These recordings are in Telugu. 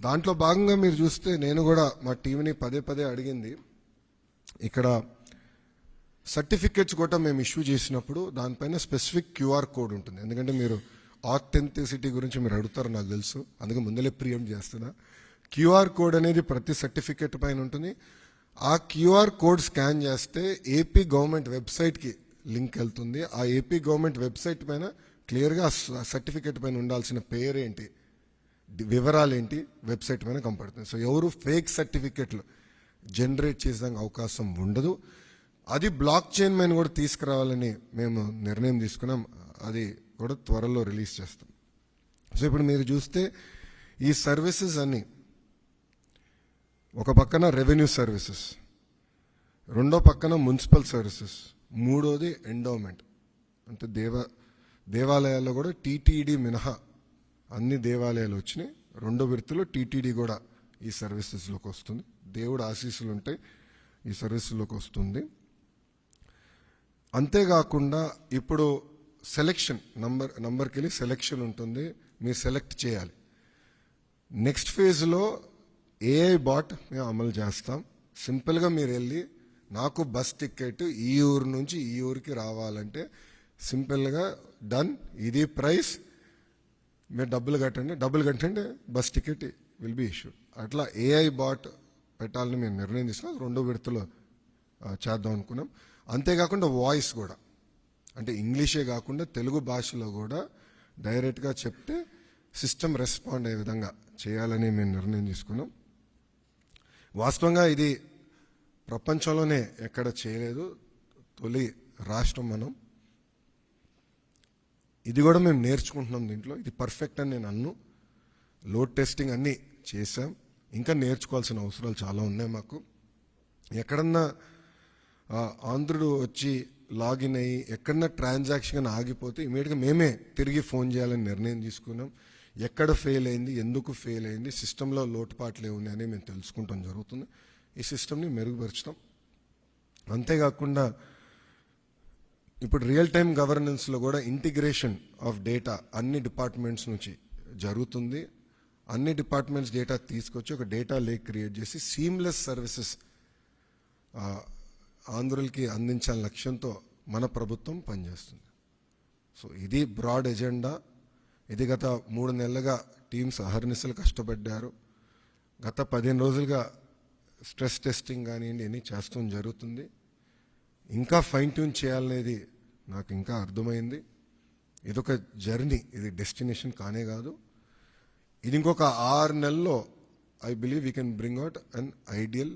దాంట్లో భాగంగా మీరు చూస్తే నేను కూడా మా టీంని పదే పదే అడిగింది. ఇక్కడ సర్టిఫికెట్స్ కూడా మేము ఇష్యూ చేసినప్పుడు దానిపైన స్పెసిఫిక్ క్యూఆర్ కోడ్ ఉంటుంది. ఎందుకంటే మీరు ఆథెంటిసిటీ గురించి మీరు అడుగుతారు నాకు తెలుసు, అందుకే ముందలే ప్రియంప్ట్ చేస్తున్నా. క్యూఆర్ కోడ్ అనేది ప్రతి సర్టిఫికెట్ పైన ఉంటుంది. ఆ క్యూఆర్ కోడ్ స్కాన్ చేస్తే ఏపీ గవర్నమెంట్ వెబ్సైట్కి లింక్ వెళ్తుంది. ఆ ఏపీ గవర్నమెంట్ వెబ్సైట్ పైన క్లియర్గా సర్టిఫికెట్ పైన ఉండాల్సిన పేరేంటి, వివరాలు ఏంటి వెబ్సైట్ పైన కనపడుతుంది. సో ఎవరు ఫేక్ సర్టిఫికెట్లు జనరేట్ చేసేదానికి అవకాశం ఉండదు. అది బ్లాక్ చైన్ పైన కూడా తీసుకురావాలని మేము నిర్ణయం తీసుకున్నాం. అది కూడా త్వరలో రిలీజ్ చేస్తాం. సో ఇప్పుడు మీరు చూస్తే ఈ సర్వీసెస్ అన్నీ ఒక పక్కన రెవెన్యూ సర్వీసెస్, రెండో పక్కన మున్సిపల్ సర్వీసెస్, మూడోది ఎండోమెంట్. అంటే దేవాలయాల్లో కూడా టీటీడీ మినహా అన్ని దేవాలయాలు వచ్చినాయి. రెండో విడతలో టీటీడీ కూడా ఈ సర్వీసెస్లోకి వస్తుంది. దేవుడు ఆశీస్సులు ఉంటే ఈ సర్వీసులోకి వస్తుంది. అంతేకాకుండా ఇప్పుడు సెలెక్షన్ నంబర్కి వెళ్ళి సెలెక్షన్ ఉంటుంది, మీరు సెలెక్ట్ చేయాలి. నెక్స్ట్ ఫేజ్లో ఏఐ బాట్ మేము అమలు చేస్తాం. సింపుల్గా మీరు వెళ్ళి నాకు బస్ టికెట్ ఈ ఊరు నుంచి ఈ ఊరికి రావాలంటే సింపుల్గా డన్, ఇది ప్రైస్, మీరు డబ్బులు కట్టండి bus ticket will be issued. అట్లా ఏఐ బాట్ పెట్టాలని మేము నిర్ణయం తీసుకున్నాం. రెండో విడతలో చేద్దాం అనుకున్నాం. అంతేకాకుండా వాయిస్ కూడా, అంటే ఇంగ్లీషే కాకుండా తెలుగు భాషలో కూడా డైరెక్ట్గా చెప్తే సిస్టమ్ రెస్పాండ్ అయ్యే విధంగా చేయాలని మేము నిర్ణయం తీసుకున్నాం. వాస్తవంగా ఇది ప్రపంచంలోనే ఎక్కడ చేయలేదు, తొలి రాష్ట్రం మనం. ఇది కూడా మేము నేర్చుకుంటున్నాం దీంట్లో. ఇది పర్ఫెక్ట్ అని నేను అన్ను. లోడ్ టెస్టింగ్ అన్నీ చేసాం, ఇంకా నేర్చుకోవాల్సిన అవసరాలు చాలా ఉన్నాయి మాకు. ఎక్కడన్నా ఆంధ్రుడు వచ్చి లాగిన్ అయ్యి ఎక్కడన్నా ట్రాన్సాక్షన్ ఆగిపోతే ఇమీడియట్గా మేమే తిరిగి ఫోన్ చేయాలని నిర్ణయం తీసుకున్నాం. ఎక్కడ ఫెయిల్ అయింది, ఎందుకు ఫెయిల్ అయింది, సిస్టంలో లోటుపాట్లు ఏమున్నాయి అని మేము తెలుసుకుంటాం జరుగుతుంది. ఈ సిస్టమ్ని మెరుగుపరుచుతాం. అంతేకాకుండా ఇప్పుడు రియల్ టైం గవర్నెన్స్లో కూడా ఇంటిగ్రేషన్ ఆఫ్ డేటా అన్ని డిపార్ట్మెంట్స్ నుంచి జరుగుతుంది. అన్ని డిపార్ట్మెంట్స్ డేటా తీసుకొచ్చి ఒక డేటా లేక్ క్రియేట్ చేసి సీమ్లెస్ సర్వీసెస్ ఆంధ్రులకి అందించాలని లక్ష్యంతో మన ప్రభుత్వం పనిచేస్తుంది. సో ఇది బ్రాడ్ ఎజెండా. ఇది గత 3 నెలలుగా టీమ్స్ అహర్నిశలు కష్టపడ్డారు. గత 15 రోజులుగా స్ట్రెస్ టెస్టింగ్ కానివ్వండి అన్నీ చేస్తూ జరుగుతుంది. ఇంకా ఫైన్ ట్యూన్ చేయాలనేది నాకు ఇంకా అర్థమైంది. ఇదొక జర్నీ, ఇది డెస్టినేషన్ కానే కాదు. ఇది ఇంకొక 6 నెలల్లో I believe we can bring out an ideal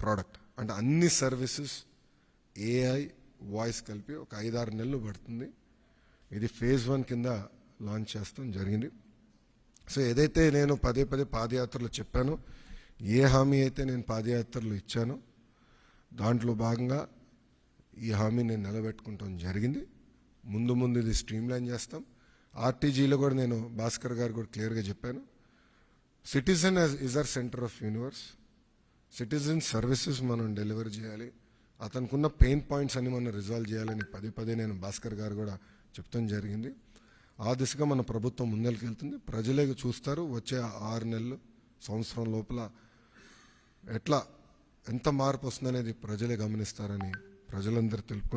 product. అంటే అన్ని సర్వీసెస్ ఏఐ వాయిస్ కలిపి ఒక 5-6 నెలలు పడుతుంది. ఇది ఫేజ్ 1 కింద లాంచ్ చేస్తాం జరిగింది. సో ఏదైతే నేను పదే పాదయాత్రలు చెప్పానో, ఏ హామీ అయితే నేను పాదయాత్రలు ఇచ్చానో దాంట్లో భాగంగా ఈ హామీ నేను నిలబెట్టుకుంటాం జరిగింది. ముందు ఇది స్ట్రీమ్లైన్ చేస్తాం. ఆర్టీజీలో కూడా నేను భాస్కర్ గారు కూడా క్లియర్గా చెప్పాను. Citizen is our centre of universe. Citizen services మనం డెలివర్ చేయాలి. అతనుకున్న పెయిన్ పాయింట్స్ అన్ని మనం రిజాల్వ్ చేయాలని పదే నేను భాస్కర్ గారు కూడా చెప్తాం జరిగింది. ఆ దిశగా మన ప్రభుత్వం ముందరికి వెళ్తుంది. ప్రజలే చూస్తారు వచ్చే 6 నెలలు, సంవత్సరం లోపల ఎంత మార్పు వస్తుందనేది ప్రజలే గమనిస్తారని ప్రజలందరూ తెలుపుకుంటారు.